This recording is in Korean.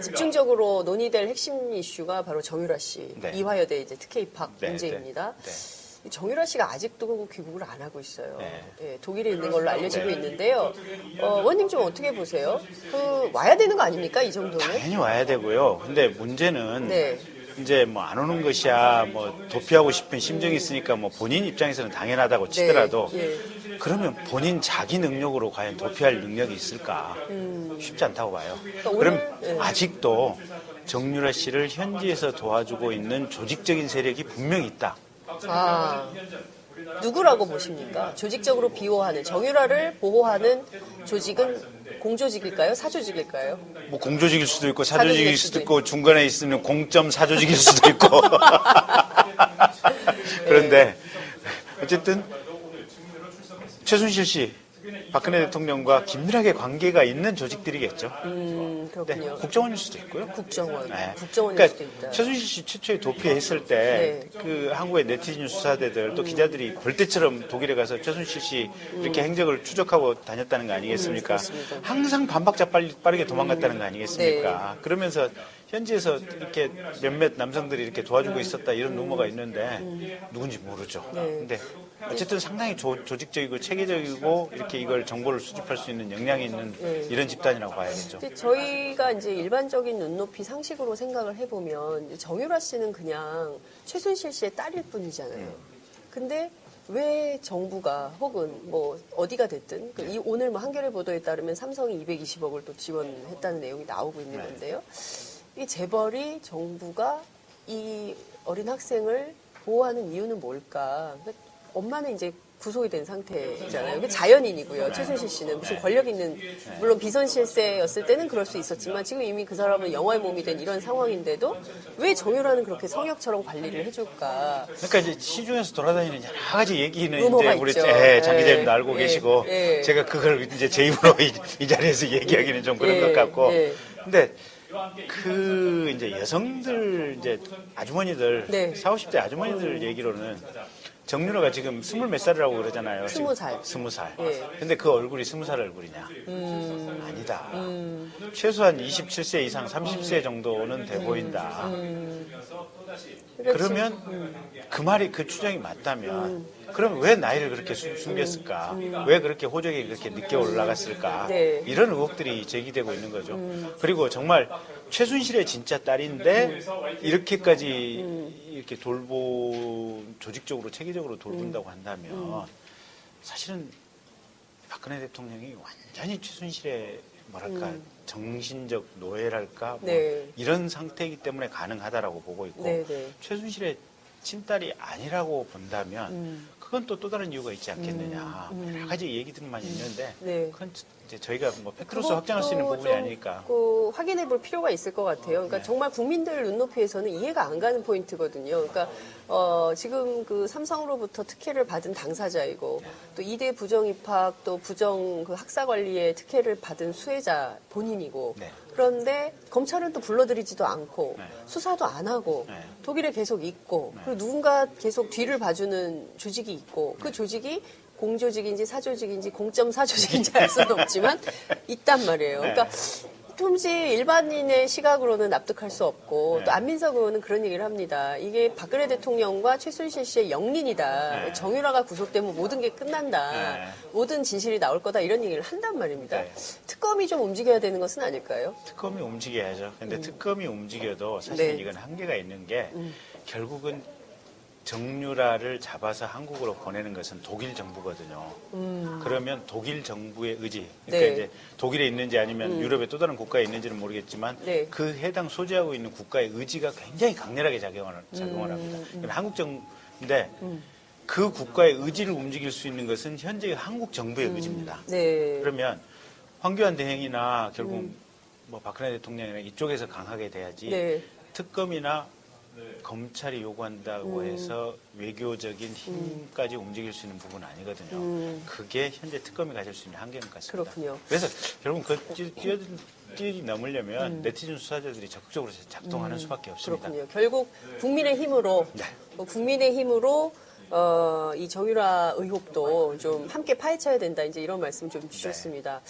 집중적으로 논의될 핵심 이슈가 바로 정유라 씨, 네. 이화여대 이제 특혜 입학 네, 문제입니다. 네. 정유라 씨가 아직도 귀국을 안 하고 있어요. 네. 예, 독일에 있는 걸로 알려지고 있는데요. 원님 좀 어떻게 보세요? 와야 되는 거 아닙니까? 이 정도는? 당연히 와야 되고요. 근데 문제는 네. 이제 뭐 안 오는 것이야 뭐 도피하고 싶은 심정이 있으니까 뭐 본인 입장에서는 당연하다고 치더라도 네. 그러면 본인 자기 능력으로 과연 도피할 능력이 있을까? 쉽지 않다고 봐요. 그럼 아직도 정유라 씨를 현지에서 도와주고 있는 조직적인 세력이 분명히 있다. 누구라고 보십니까? 조직적으로 비호하는, 정유라를 보호하는 조직은 공조직일까요? 사조직일까요? 뭐 공조직일 수도 있고 사조직일 수도 있고 중간에 있으면 공점 사조직일 수도 있고 그런데 어쨌든 최순실 씨, 박근혜 대통령과 긴밀하게 관계가 있는 조직들이겠죠. 그렇군요. 네, 국정원일 수도 있고요. 국정원. 네. 국정원일 그러니까 수도 있다. 최순실 씨 최초에 도피했을 때 그 한국의 네티즌 수사대들 또 기자들이 벌떼처럼 독일에 가서 최순실 씨 이렇게 행적을 추적하고 다녔다는 거 아니겠습니까? 그렇습니다. 항상 반박자 빠르게 도망갔다는 거 아니겠습니까? 그러면서 현지에서 이렇게 몇몇 남성들이 이렇게 도와주고 있었다 이런 루머가 있는데 누군지 모르죠. 근데 어쨌든 상당히 조직적이고 체계적이고 이렇게 이걸 정보를 수집할 수 있는 역량이 있는 이런 집단이라고 봐야겠죠. 근데 저희가 이제 일반적인 눈높이 상식으로 생각을 해보면 이제 정유라 씨는 그냥 최순실 씨의 딸일 뿐이잖아요. 근데 왜 정부가 혹은 뭐 어디가 됐든 오늘 뭐 한겨레 보도에 따르면 삼성이 220억을 또 지원했다는 내용이 나오고 있는 건데요. 이 재벌이 정부가 이 어린 학생을 보호하는 이유는 뭘까? 엄마는 이제 구속이 된 상태잖아요. 그 자연인이고요. 최순실 씨는 무슨 권력 있는, 물론 비선실세였을 때는 그럴 수 있었지만 지금 이미 그 사람은 영화의 몸이 된 이런 상황인데도 왜 정유라는 그렇게 성역처럼 관리를 해줄까? 그러니까 이제 시중에서 돌아다니는 여러 가지 얘기는 루머가 이제 우리 있죠. 장 기자님도 알고 계시고 제가 그걸 이제 제 입으로 이 자리에서 얘기하기는 좀 그런 것 같고. 근데 그 이제 여성들 이제 아주머니들 40, 50대 아주머니들 얘기로는 정유라가 지금 20몇 살이라고 그러잖아요. 20살. 20살. 근데 그 얼굴이 20살 얼굴이냐? 아니다. 최소한 27세 이상 30세 정도는 돼 보인다. 그러면 그 말이 그 추정이 맞다면 그럼 왜 나이를 그렇게 숨겼을까? 왜 그렇게 호적이 그렇게 늦게 올라갔을까? 이런 의혹들이 제기되고 있는 거죠. 그리고 정말 최순실의 진짜 딸인데 이렇게까지 이렇게 조직적으로 체계적으로 돌본다고 한다면 사실은 박근혜 대통령이 완전히 최순실의 뭐랄까 정신적 노예랄까 뭐 이런 상태이기 때문에 가능하다라고 보고 있고 최순실의 친딸이 아니라고 본다면 그건 또 다른 이유가 있지 않겠느냐 여러 가지 얘기들만 있는데 그건 이제 저희가 뭐 팩트로서 확정할 수 있는 부분이 아니니까 확인해 볼 필요가 있을 것 같아요. 그러니까 정말 국민들 눈높이에서는 이해가 안 가는 포인트거든요. 그러니까 지금 그 삼성으로부터 특혜를 받은 당사자이고 또 이대 부정 입학 또 부정 그 학사 관리에 특혜를 받은 수혜자 본인이고 그런데 검찰은 또 불러들이지도 않고 수사도 안 하고 독일에 계속 있고 그리고 누군가 계속 뒤를 봐주는 조직이 있고 그 조직이 공조직인지 사조직인지 공점 사조직인지 알 수는 없지만 있단 말이에요. 그러니까 도무지 일반인의 시각으로는 납득할 수 없고 또 안민석 의원은 그런 얘기를 합니다. 이게 박근혜 대통령과 최순실 씨의 영린이다. 정유라가 구속되면 모든 게 끝난다. 모든 진실이 나올 거다. 이런 얘기를 한단 말입니다. 특검이 좀 움직여야 되는 것은 아닐까요? 특검이 움직여야죠. 근데 특검이 움직여도 사실 이건 한계가 있는 게 결국은 정유라를 잡아서 한국으로 보내는 것은 독일 정부거든요. 그러면 독일 정부의 의지, 그러니까 이제 독일에 있는지 아니면 유럽의 또 다른 국가에 있는지는 모르겠지만 그 해당 소지하고 있는 국가의 의지가 굉장히 강렬하게 작용을 합니다. 그럼 한국 정부인데 그 국가의 의지를 움직일 수 있는 것은 현재의 한국 정부의 의지입니다. 그러면 황교안 대행이나 결국 뭐 박근혜 대통령이나 이쪽에서 강하게 돼야지 특검이나 검찰이 요구한다고 해서 외교적인 힘까지 움직일 수 있는 부분은 아니거든요. 그게 현재 특검이 가질 수 있는 한계인 것 같습니다. 그렇군요. 그래서 결국 그 뛰어넘으려면 네티즌 수사자들이 적극적으로 작동하는 수밖에 없습니다. 그렇군요. 결국 국민의힘으로 이 정유라 의혹도 좀 함께 파헤쳐야 된다. 이제 이런 말씀 좀 주셨습니다.